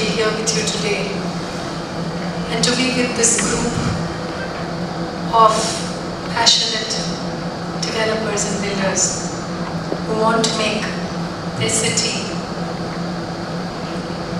be here with you today and to be with this group of passionate developers and builders who want to make their city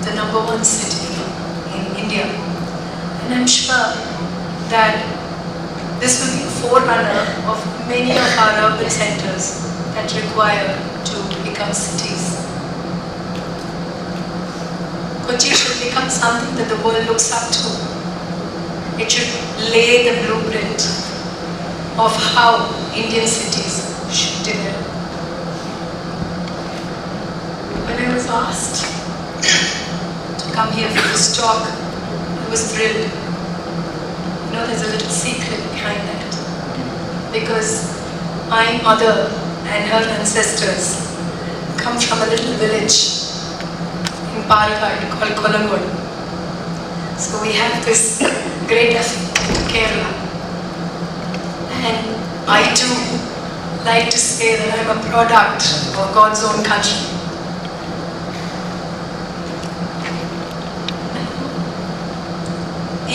the #1 city in India. And I'm sure that this will be a forerunner of many of our urban centers that require to become cities. Kochi should become something that the world looks up to. It should lay the blueprint of how Indian cities should develop. When I was asked to come here for this talk, I was thrilled. You know, there's a little secret behind that. Because my mother and her ancestors come from a little village in Palakkad called Kolangod. So we have this great affinity to Kerala. And I too like to say that I'm a product of God's own country.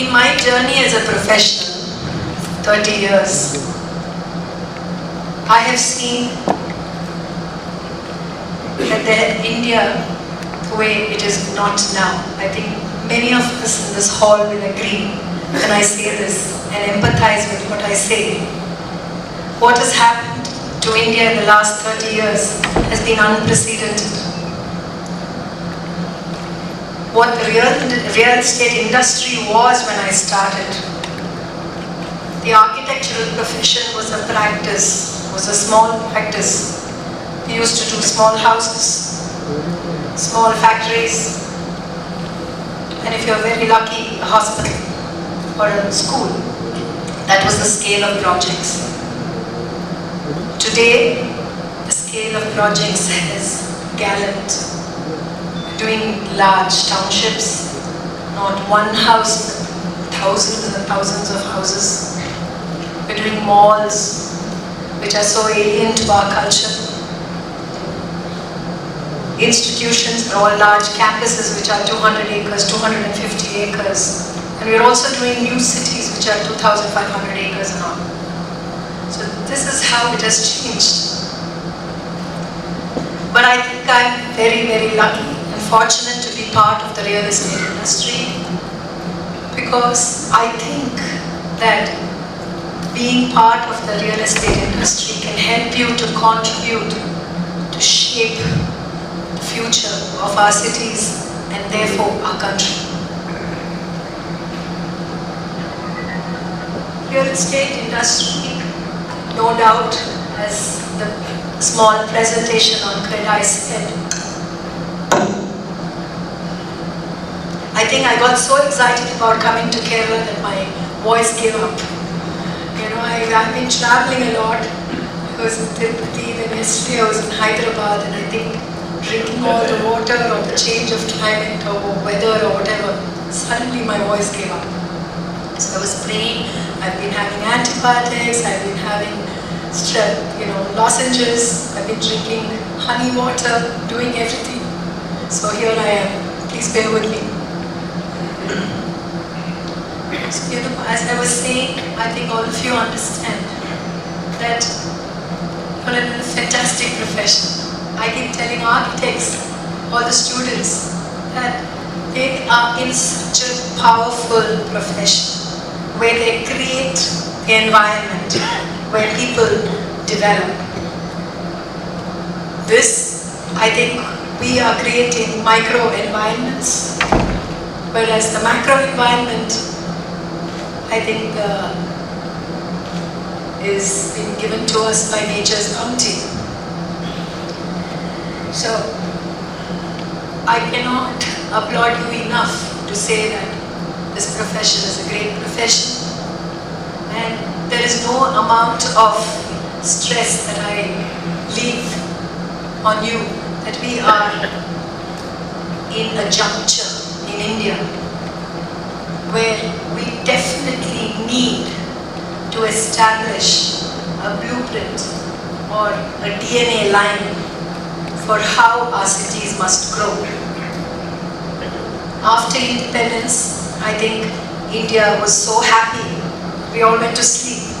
In my journey as a professional, 30 years, I have seen that India, the way it is not now, I think many of us in this hall will agree when I say this and empathize with what I say. What has happened to India in the last 30 years has been unprecedented. What the real estate industry was when I started. The architectural profession was a practice, was a small practice. We used to do small houses, small factories, and if you're very lucky, a hospital or a school. That was the scale of projects. Today, the scale of projects has galloped. Doing large townships, not one house, thousands and thousands of houses. We're doing malls, which are so alien to our culture. Institutions are all large campuses, which are 200 acres, 250 acres. And we're also doing new cities, which are 2,500 acres and all. So this is how it has changed. But I think I'm very, very lucky and fortunate to be part of the real estate industry, because I think that being part of the real estate industry can help you to contribute to shape the future of our cities and therefore our country. Real estate industry, no doubt, as the small presentation on Credai said, I think I got so excited about coming to Kerala that my voice gave up. You know, I've been traveling a lot. I was in Tirupati, then yesterday I was in Hyderabad, and I think drinking all the water or the change of climate or weather or whatever, suddenly my voice gave up. So I was praying, I've been having antibiotics, I've been having lozenges, I've been drinking honey water, doing everything. So here I am. Please bear with me. So, as I was saying, I think all of you understand that you're in a fantastic profession. I keep telling architects, all the students, that they are in such a powerful profession where they create the environment where people develop. This, I think, we are creating micro environments, whereas the macro environment, I think, is being given to us by nature's bounty. So, I cannot applaud you enough to say that this profession is a great profession, and there is no amount of stress that I leave on you, that we are in a juncture in India where we definitely need to establish a blueprint or a DNA line for how our cities must grow. After independence, I think India was so happy. We all went to sleep.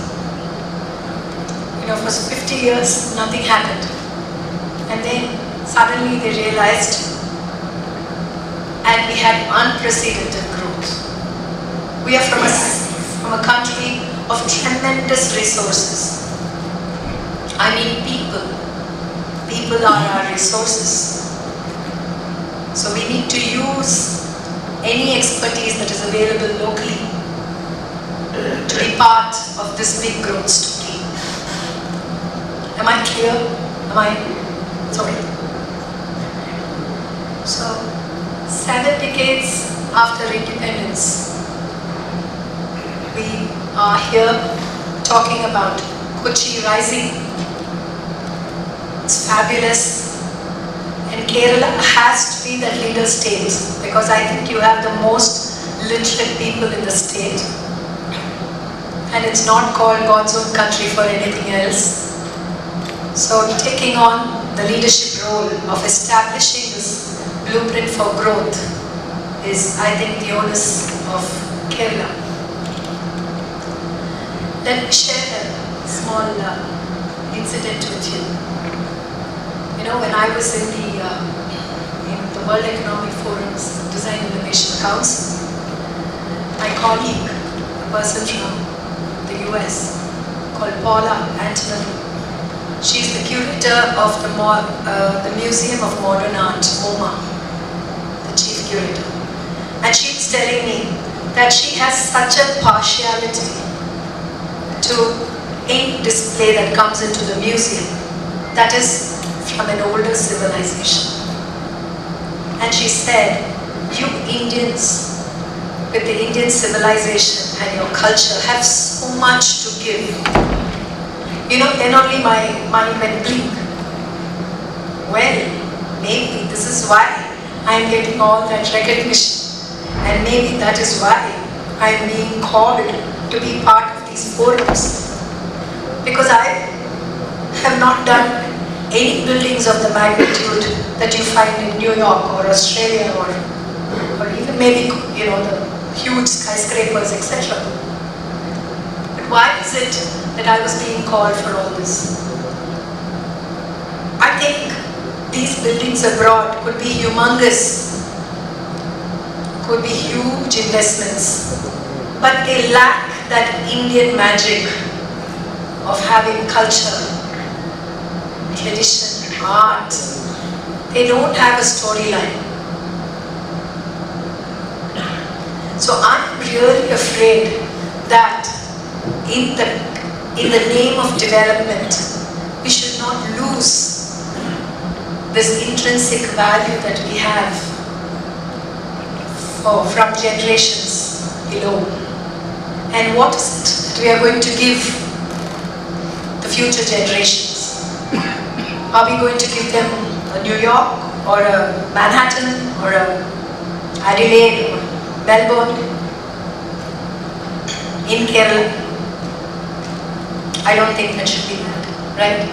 For 50 years, nothing happened. And then suddenly they realized, and we had unprecedented growth. We are from a country of tremendous resources. I mean people. People are our resources. So we need to use any expertise that is available locally to be part of this big growth story. Am I clear? Sorry. So, 7 decades after independence, we are here talking about Kochi rising. It's fabulous. And Kerala has to be that leader state, because I think you have the most literate people in the state. And it's not called God's own country for anything else. So taking on the leadership role of establishing this blueprint for growth is, I think, the onus of Kerala. Let me share a small incident with you. When I was in the World Economic Forum's Design Innovation Council, my colleague, a person from the US, called Paula Antonelli, she's the curator of the Museum of Modern Art, MoMA, the chief curator. And she was telling me that she has such a partiality to any display that comes into the museum that is from an older civilization. And she said, you Indians, with the Indian civilization and your culture, have so much to give. Then only my mind went blink. Well, maybe this is why I am getting all that recognition. And maybe that is why I am being called to be part of these forums. Because I have not done any buildings of the magnitude that you find in New York or Australia or even maybe the huge skyscrapers, etc. But why is it that I was being called for all this? I think these buildings abroad could be humongous, could be huge investments, but they lack that Indian magic of having culture, tradition, art. They don't have a storyline. So I'm really afraid that in the name of development, we should not lose this intrinsic value that we have from generations below. And what is it that we are going to give the future generations? Are we going to give them a New York or a Manhattan or a Adelaide or Melbourne in Kerala? I don't think that should be that, right?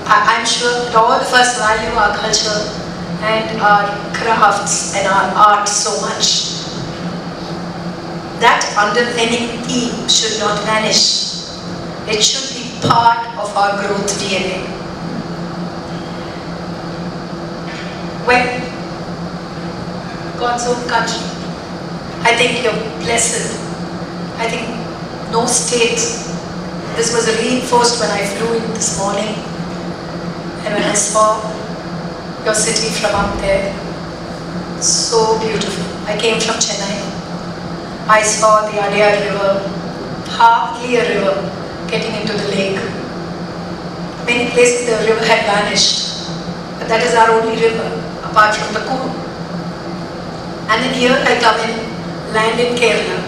I'm sure that all of us value our culture and our crafts and our art so much. That underpinning theme should not vanish. It should be part of our growth DNA. When God's own country, I think you're blessed. I think no state, this was reinforced when I flew in this morning and when I saw your city from up there. So beautiful. I came from Chennai. I saw the Adyar River, hardly a river, getting into the lake. Many places the river had vanished, but that is our only river, apart from the Coorg. And then here I come in, land in Kerala,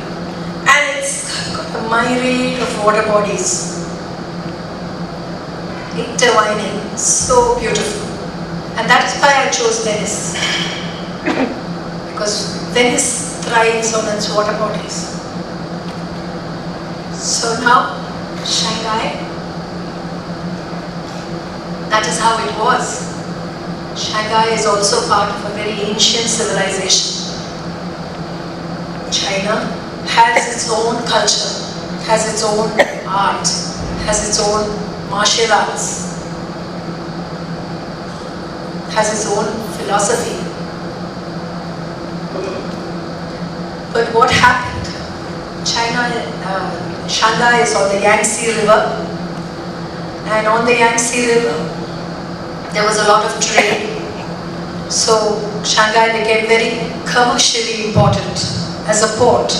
and it's got a myriad of water bodies, intertwining, so beautiful. And that is why I chose Venice, because Venice thrives on its water bodies. So now, Shanghai, that is how it was. Shanghai is also part of a very ancient civilization. China has its own culture, has its own art, has its own martial arts, has its own philosophy. But what happened? Shanghai is on the Yangtze River, and on the Yangtze River there was a lot of trade. So Shanghai became very commercially important as a port.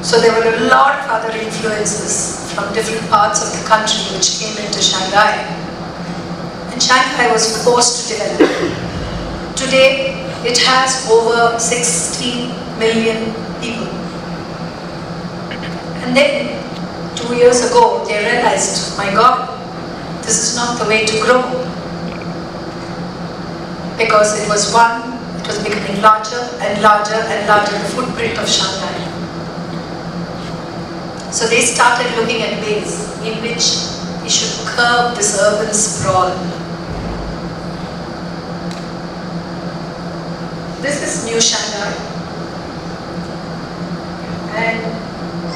So there were a lot of other influences from different parts of the country which came into Shanghai. And Shanghai was forced to develop. Today, it has over 16 million people. And then, 2 years ago, they realized, my God, this is not the way to grow. Because it was becoming larger and larger and larger, the footprint of Shanghai. So they started looking at ways in which we should curb this urban sprawl. This is New Shanghai, and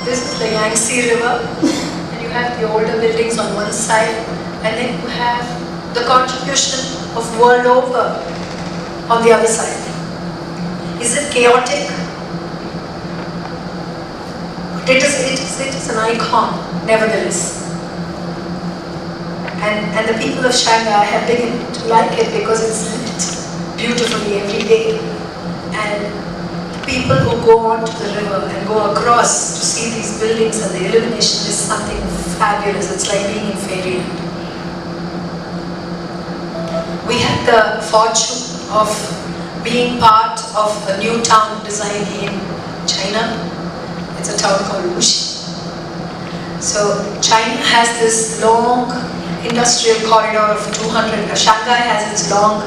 this is the Yangtze River, and you have the older buildings on one side, and then you have the contribution of world over on the other side. Is it chaotic? It is an icon, nevertheless. And the people of Shanghai have begun to like it because it's lit beautifully every day. And people who go onto the river and go across to see these buildings and the illumination is something fabulous. It's like being in fairyland. We had the fortune of being part of a new town design in China. It's a town called Wuxi. So China has this long industrial corridor of 200, Shanghai has its long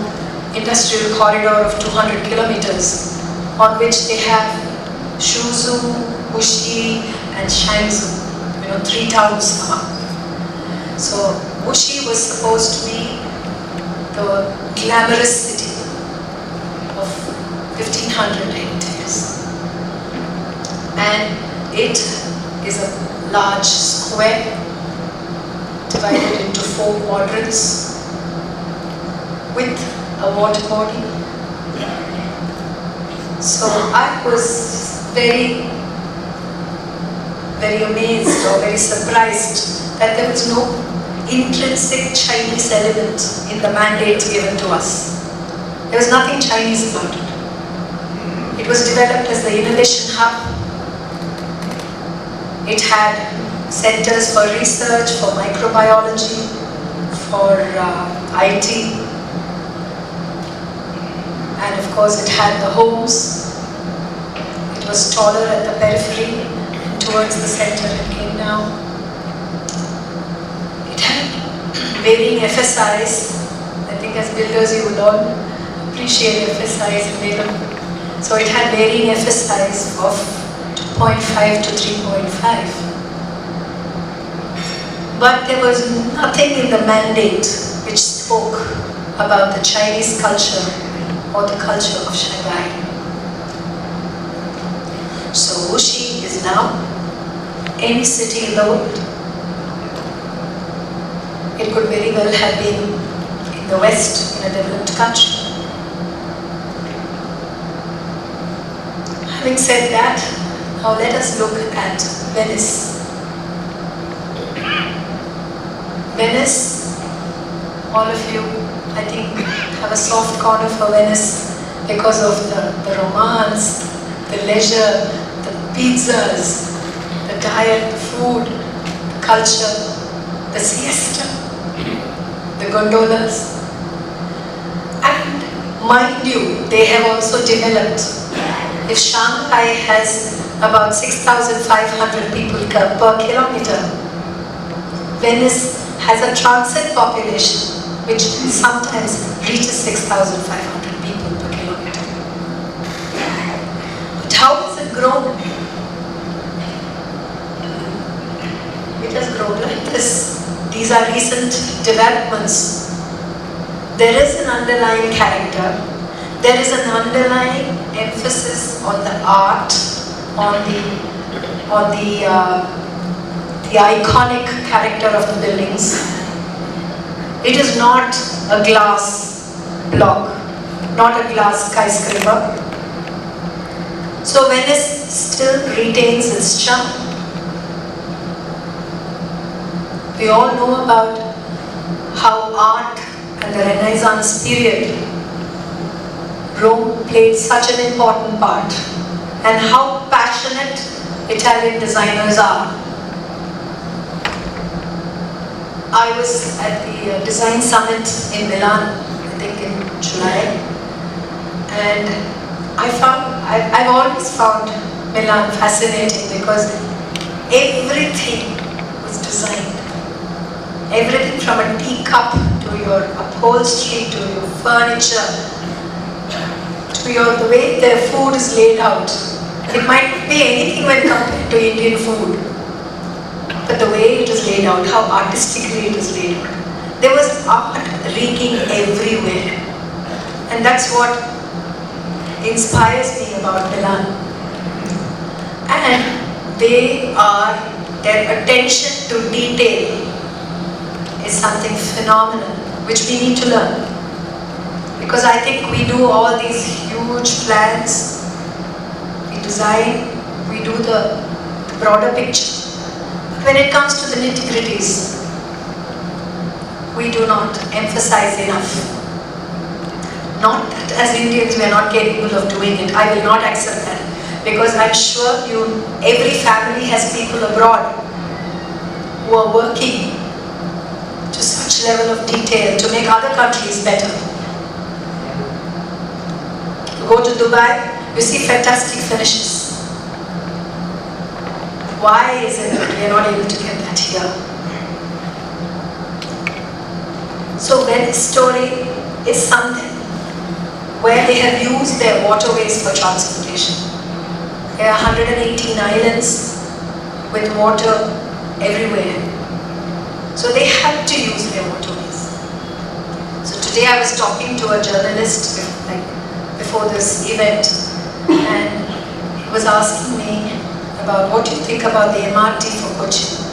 industrial corridor of 200 kilometers on which they have Suzhou, Wuxi and Shenzhen, 3 towns among. So Wuxi was supposed to be the glamorous city of 1500 hectares. And it is a large square divided into 4 quadrants with a water body. So I was very, very amazed or very surprised that there was no intrinsic Chinese element in the mandate given to us. There was nothing Chinese about it. It was developed as the innovation hub. It had centers for research, for microbiology, for IT. And of course it had the homes. It was taller at the periphery and towards the center it came down. It had varying FSIs. I think as builders you would all appreciate FSIs and they don't. So it had varying FSIs of 2.5 to 3.5. But there was nothing in the mandate which spoke about the Chinese culture or the culture of Shanghai. So Wuxi is now any city in the world. It could very well have been in the West, in a developed country. Having said that, now let us look at Venice. Venice, all of you, I think, have a soft corner for Venice because of the romance, the leisure, the pizzas, the diet, the food, the culture, the siesta, the gondolas. And mind you, they have also developed. If Shanghai has about 6,500 people per kilometer, Venice has a transit population which sometimes reaches 6,500 people per kilometer. But how has it grown? It has grown like this. These are recent developments. There is an underlying character. There is an underlying emphasis on the art, on the iconic character of the buildings. It is not a glass block, not a glass skyscraper. So Venice still retains its charm. We all know about how art and the Renaissance period, Rome played such an important part, and how passionate Italian designers are. I was at the design summit in Milan, I think in July, and I've always found Milan fascinating because everything was designed. Everything from a teacup to your upholstery to your furniture to the way their food is laid out. It might not be anything when compared to Indian food, but the way it is laid out, how artistically it is laid out. There was art reeking everywhere, and that's what inspires me about Milan. And their attention to detail is something phenomenal, which we need to learn. Because I think we do all these huge plans, we design, we do the broader picture. But when it comes to the nitty-gritties, we do not emphasize enough. Not that as Indians we are not capable of doing it. I will not accept that. Because I'm sure every family has people abroad who are working to such level of detail to make other countries better. You go to Dubai, you see fantastic finishes. Why is it that we are not able to get that here? So Venice story is something where they have used their waterways for transportation. There are 118 islands with water everywhere. So they have to use their waterways. So today I was talking to a journalist before this event, and he was asking me about what do you think about the MRT for Kochi.